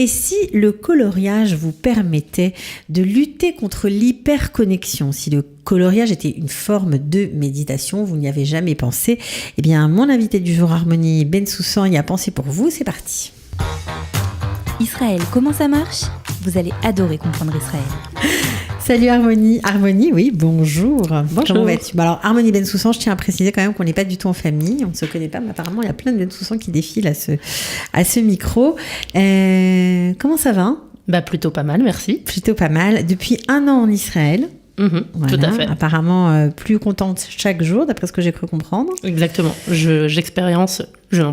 Et si le coloriage vous permettait de lutter contre l'hyperconnexion, si le coloriage était une forme de méditation, vous n'y avez jamais pensé, eh bien, mon invité du jour, Harmonie Bensoussan, y a pensé pour vous. C'est parti. Israël, comment ça marche ? Vous allez adorer comprendre Israël. Salut Harmonie. Harmonie, oui, bonjour. Bonjour. Comment vas-tu ? Alors, Harmonie Bensoussan, je tiens à préciser quand même qu'on n'est pas du tout en famille, on ne se connaît pas, mais apparemment, il y a plein de Bensoussan qui défilent à ce micro. Comment ça va ? Plutôt pas mal, merci. Plutôt pas mal. Depuis 1 an en Israël. Voilà, tout à fait. Apparemment, plus contente chaque jour, d'après ce que j'ai cru comprendre. Exactement. J'expérience...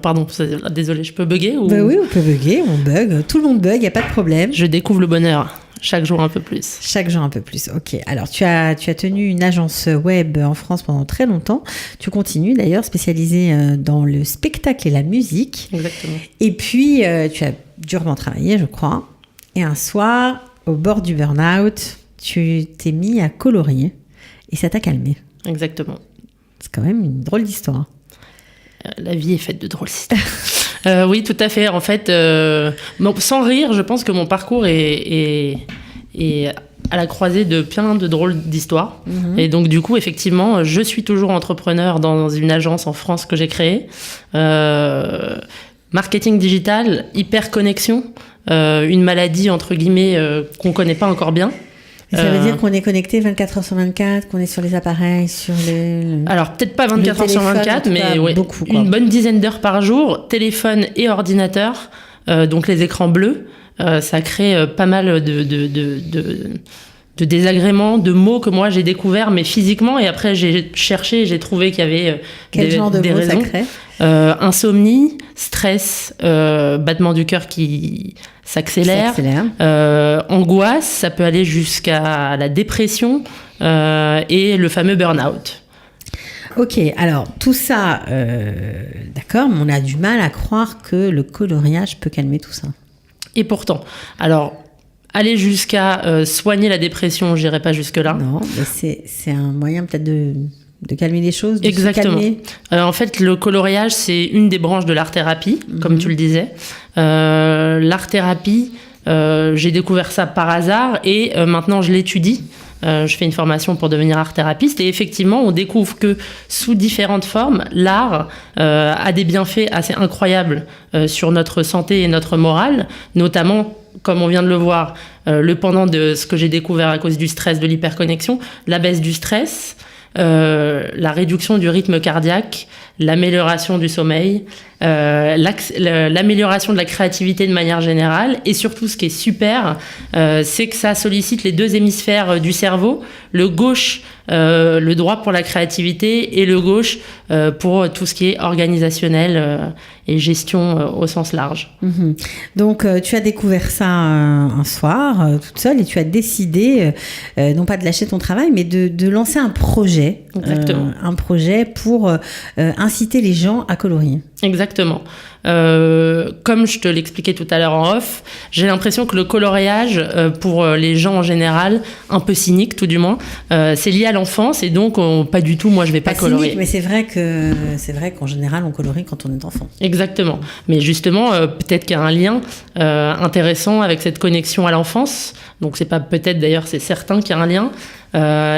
Pardon, désolée, je peux bugger ou... Oui, on peut bugger, on bug. Tout le monde bug, il n'y a pas de problème. Je découvre le bonheur. Chaque jour un peu plus. Chaque jour un peu plus, ok. Alors, tu as tenu une agence web en France pendant très longtemps. Tu continues d'ailleurs, spécialisée dans le spectacle et la musique. Exactement. Et puis, tu as durement travaillé, je crois. Et un soir, au bord du burn-out, tu t'es mis à colorier et ça t'a calmé. Exactement. C'est quand même une drôle d'histoire. La vie est faite de drôles d'histoires. Oui, tout à fait. En fait, sans rire, je pense que mon parcours est à la croisée de plein de drôles d'histoires. Et donc, du coup, effectivement, je suis toujours entrepreneur dans une agence en France que j'ai créée. Marketing digital, hyperconnexion, une maladie, entre guillemets, qu'on ne connaît pas encore bien. Ça veut dire qu'on est connecté 24 heures sur 24, qu'on est sur les appareils, sur les... Alors, peut-être pas 24 heures sur 24, mais ouais, beaucoup, quoi. Une bonne dizaine d'heures par jour, téléphone et ordinateur, donc les écrans bleus. Ça crée pas mal de désagréments, de mots que moi j'ai découverts, mais physiquement, et après j'ai cherché et j'ai trouvé qu'il y avait Quel genre de mots ça crée ? Insomnie, stress, battement du cœur qui s'accélère. Angoisse, ça peut aller jusqu'à la dépression et le fameux burn-out. Ok, alors tout ça, d'accord, mais on a du mal à croire que le coloriage peut calmer tout ça. Et pourtant, alors, aller jusqu'à soigner la dépression, j'irai pas jusque-là. Non, mais c'est un moyen peut-être de calmer les choses, de Exactement. se calmer. En fait, le coloriage, c'est une des branches de l'art-thérapie, comme tu le disais. L'art-thérapie, j'ai découvert ça par hasard et maintenant je l'étudie. Je fais une formation pour devenir art-thérapeute et effectivement, on découvre que sous différentes formes, l'art a des bienfaits assez incroyables sur notre santé et notre morale, notamment, comme on vient de le voir, le pendant de ce que j'ai découvert à cause du stress, de l'hyperconnexion, la baisse du stress, la réduction du rythme cardiaque, l'amélioration du sommeil, l'amélioration de la créativité de manière générale, et surtout ce qui est super, c'est que ça sollicite les 2 hémisphères du cerveau, le gauche, le droit pour la créativité et le gauche pour tout ce qui est organisationnel et gestion au sens large. Donc tu as découvert ça un soir toute seule et tu as décidé non pas de lâcher ton travail mais de lancer un projet. Exactement. Un projet pour inciter les gens à colorier. Exactement. Comme je te l'expliquais tout à l'heure en off, j'ai l'impression que le coloriage, pour les gens en général, un peu cynique tout du moins, c'est lié à l'enfance et donc pas du tout, moi je vais pas colorier. Cynique, mais c'est vrai qu'en général on colorie quand on est enfant. Exactement. Mais justement, peut-être qu'il y a un lien intéressant avec cette connexion à l'enfance. Donc c'est pas peut-être d'ailleurs, c'est certain qu'il y a un lien.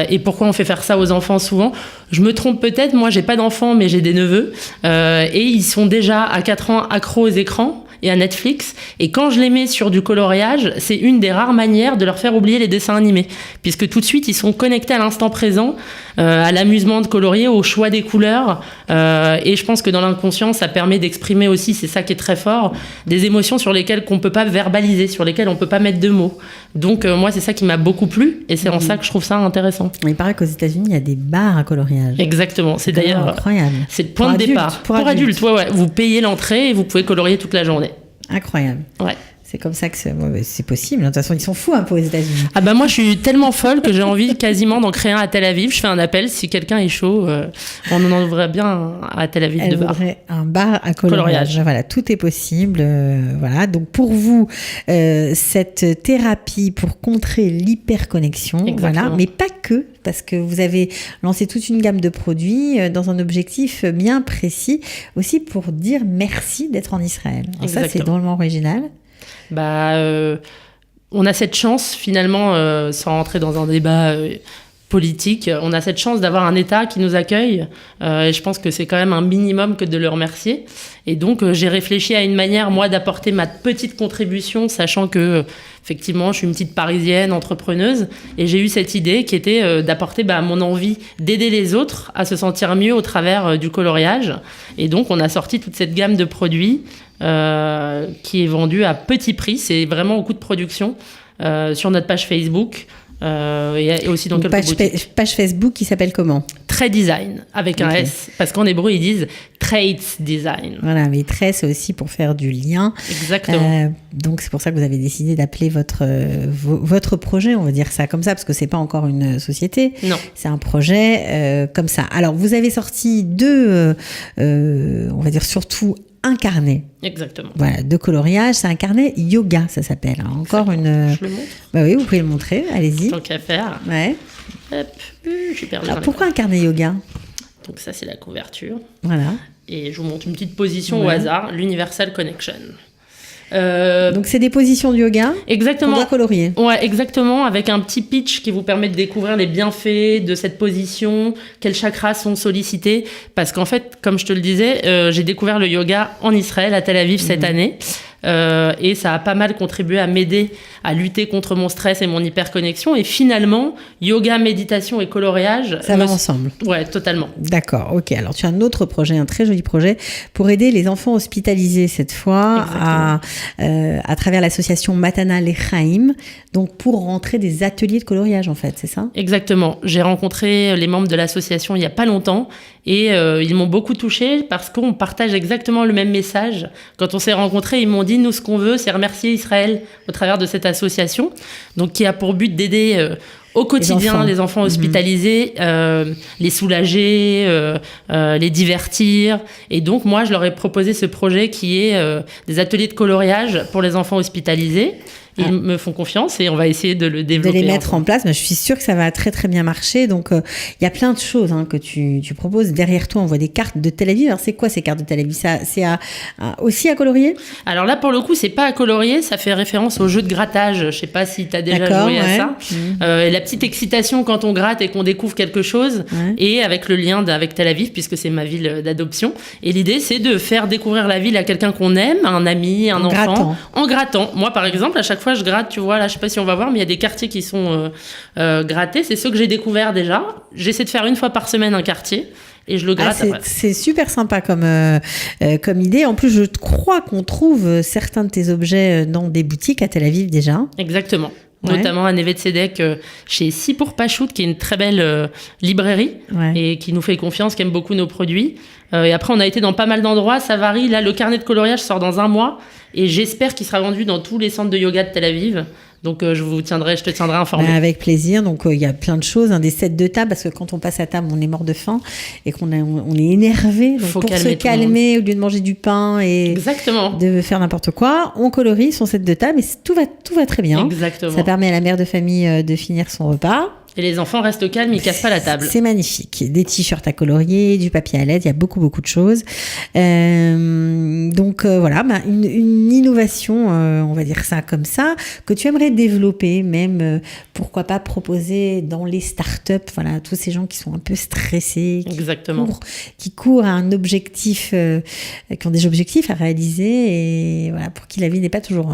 Et pourquoi on fait faire ça aux enfants souvent ? Je me trompe peut-être, moi j'ai pas d'enfants mais j'ai des neveux et ils sont déjà à 4 ans accros aux écrans et à Netflix, et quand je les mets sur du coloriage, c'est une des rares manières de leur faire oublier les dessins animés, puisque tout de suite ils sont connectés à l'instant présent, à l'amusement de colorier, au choix des couleurs, et je pense que dans l'inconscient ça permet d'exprimer aussi, c'est ça qui est très fort, des émotions sur lesquelles qu'on peut pas verbaliser, sur lesquelles on peut pas mettre de mots. Donc moi c'est ça qui m'a beaucoup plu et c'est en ça que je trouve ça intéressant. Il paraît qu'aux États-Unis il y a des bars à coloriage. Exactement, c'est d'ailleurs incroyable. C'est le point de départ. Pour adultes, ouais, vous payez l'entrée et vous pouvez colorier toute la journée. Incroyable. Ouais. C'est comme ça que c'est possible. De toute façon, ils sont fous un peu aux États-Unis. Ah bah moi, je suis tellement folle que j'ai envie quasiment d'en créer un à Tel Aviv. Je fais un appel, si quelqu'un est chaud, on en ouvrait bien à Tel Aviv. Elle voudrait un bar à coloriage. Voilà, tout est possible. Voilà. Donc pour vous, cette thérapie pour contrer l'hyperconnexion, voilà, mais pas que, parce que vous avez lancé toute une gamme de produits dans un objectif bien précis, aussi pour dire merci d'être en Israël. Alors ça, c'est drôlement original. On a cette chance, finalement, sans rentrer dans un débat politique, on a cette chance d'avoir un État qui nous accueille. Et je pense que c'est quand même un minimum que de le remercier. Et donc, j'ai réfléchi à une manière, moi, d'apporter ma petite contribution, sachant que, effectivement, je suis une petite Parisienne, entrepreneuse. Et j'ai eu cette idée qui était d'apporter mon envie d'aider les autres à se sentir mieux au travers du coloriage. Et donc, on a sorti toute cette gamme de produits qui est vendue à petit prix. C'est vraiment au coût de production sur notre page Facebook. Et aussi dans quelques boutiques. Page Facebook qui s'appelle comment ? Trade Design, avec un S, parce qu'en hébreu, ils disent Trade Design. Voilà, mais Trade, c'est aussi pour faire du lien. Exactement. Donc, c'est pour ça que vous avez décidé d'appeler votre projet, on va dire ça comme ça, parce que c'est pas encore une société. Non. C'est un projet comme ça. Alors, vous avez sorti deux, on va dire surtout un carnet. Exactement. Voilà, de coloriage. C'est un carnet yoga, ça s'appelle. Encore une... Je le montre. Oui, vous pouvez le montrer. Allez-y. Tant qu'à faire. Ouais. Hop, j'ai perdu. Alors, pourquoi un carnet yoga ? Donc ça, c'est la couverture. Voilà. Et je vous montre une petite position au hasard, l'Universal Connection. Donc c'est des positions de yoga. Exactement. Qu'on doit colorier. Ouais, exactement, avec un petit pitch qui vous permet de découvrir les bienfaits de cette position, quels chakras sont sollicités. Parce qu'en fait, comme je te le disais, j'ai découvert le yoga en Israël, à Tel Aviv, cette année. Et ça a pas mal contribué à m'aider à lutter contre mon stress et mon hyperconnexion. Et finalement, yoga, méditation et coloriage... Ça va ensemble. Ouais, totalement. D'accord, ok. Alors, tu as un autre projet, un très joli projet, pour aider les enfants hospitalisés, cette fois, à travers l'association Matana Lechaim, donc pour rentrer des ateliers de coloriage, en fait, c'est ça ? Exactement. J'ai rencontré les membres de l'association il n'y a pas longtemps et ils m'ont beaucoup touchée parce qu'on partage exactement le même message. Quand on s'est rencontrés, ils m'ont dit, nous, ce qu'on veut, c'est remercier Israël au travers de cette association, donc qui a pour but d'aider au quotidien les enfants hospitalisés, les soulager, les divertir. Et donc, moi, je leur ai proposé ce projet qui est des ateliers de coloriage pour les enfants hospitalisés. Ils me font confiance et on va essayer de le développer. De les mettre en place. Mais je suis sûre que ça va très, très bien marcher. Donc, il y a plein de choses que tu proposes. Derrière toi, on voit des cartes de Tel Aviv. Alors, c'est quoi ces cartes de Tel Aviv ? C'est aussi à colorier ? Alors là, pour le coup, c'est pas à colorier. Ça fait référence au jeu de grattage. Je sais pas si tu as déjà joué à ça. Et la petite excitation quand on gratte et qu'on découvre quelque chose. Et avec le lien avec Tel Aviv, puisque c'est ma ville d'adoption. Et l'idée, c'est de faire découvrir la ville à quelqu'un qu'on aime, à un ami, un enfant. En grattant. Moi, par exemple, à chaque fois, je gratte, tu vois, là, je sais pas si on va voir, mais il y a des quartiers qui sont grattés. C'est ceux que j'ai découverts déjà. J'essaie de faire une fois par semaine un quartier et je le gratte après. C'est super sympa comme idée. En plus, je crois qu'on trouve certains de tes objets dans des boutiques à Tel Aviv déjà. Exactement. Notamment à Neve Tzedek chez Sipour Pachout, qui est une très belle librairie et qui nous fait confiance, qui aime beaucoup nos produits. Et après, on a été dans pas mal d'endroits, ça varie. Là, le carnet de coloriage sort dans 1 mois et j'espère qu'il sera vendu dans tous les centres de yoga de Tel Aviv. Donc, je te tiendrai informé. Avec plaisir. Donc, il y a plein de choses, des sets de table, parce que quand on passe à table, on est mort de faim et qu'on est énervé. Donc, pour se calmer, au lieu de manger du pain et de faire n'importe quoi, on colorie son set de table et tout va très bien. Exactement. Ça permet à la mère de famille de finir son repas. Et les enfants restent calmes, ils cassent pas la table. C'est magnifique. Des t-shirts à colorier, du papier à LED, il y a beaucoup de choses. Donc voilà, une innovation, on va dire ça comme ça, que tu aimerais développer, même pourquoi pas proposer dans les startups, voilà, tous ces gens qui sont un peu stressés, qui courent à un objectif, qui ont des objectifs à réaliser et voilà, pour qui la vie n'est pas toujours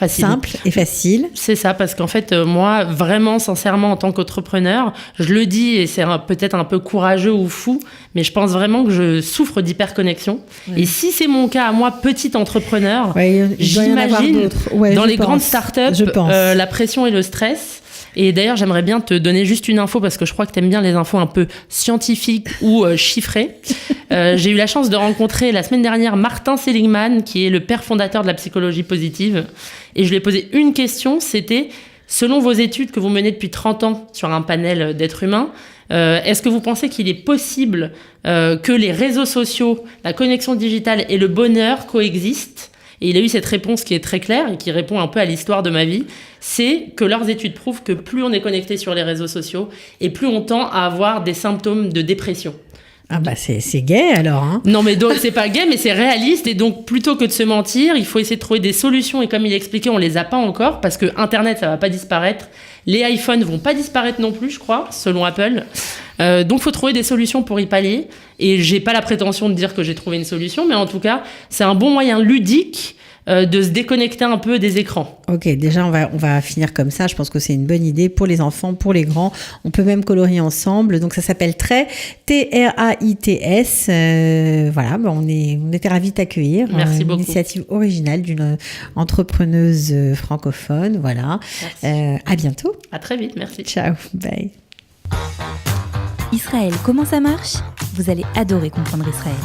simple et facile. C'est ça, parce qu'en fait, moi, vraiment, sincèrement, en tant qu'entrepreneur, je le dis, et c'est peut-être un peu courageux ou fou, mais je pense vraiment que je souffre d'hyperconnexion. Et si c'est mon cas à moi, petit entrepreneur, j'imagine, dans les grandes startups, la pression et le stress. Et d'ailleurs, j'aimerais bien te donner juste une info, parce que je crois que tu aimes bien les infos un peu scientifiques ou chiffrées. J'ai eu la chance de rencontrer la semaine dernière Martin Seligman, qui est le père fondateur de la psychologie positive. Et je lui ai posé une question, c'était, selon vos études que vous menez depuis 30 ans sur un panel d'êtres humains, est-ce que vous pensez qu'il est possible que les réseaux sociaux, la connexion digitale et le bonheur coexistent ? Et il a eu cette réponse qui est très claire et qui répond un peu à l'histoire de ma vie. C'est que leurs études prouvent que plus on est connecté sur les réseaux sociaux et plus on tend à avoir des symptômes de dépression. Ah bah c'est gay alors. Hein. Non mais donc c'est pas gay mais c'est réaliste et donc plutôt que de se mentir, il faut essayer de trouver des solutions et comme il expliquait, on les a pas encore parce que Internet ça va pas disparaître, les iPhones vont pas disparaître non plus je crois, selon Apple. Donc il faut trouver des solutions pour y pallier et j'ai pas la prétention de dire que j'ai trouvé une solution mais en tout cas c'est un bon moyen ludique de se déconnecter un peu des écrans. Ok, déjà on va finir comme ça. Je pense que c'est une bonne idée pour les enfants, pour les grands. On peut même colorier ensemble. Donc ça s'appelle Trait, T-R-A-I-T-S. Voilà, on était ravis de t'accueillir. Merci beaucoup. Une initiative originale d'une entrepreneuse francophone. Voilà. À bientôt. À très vite, merci. Ciao, bye. Israël, comment ça marche ? Vous allez adorer comprendre Israël.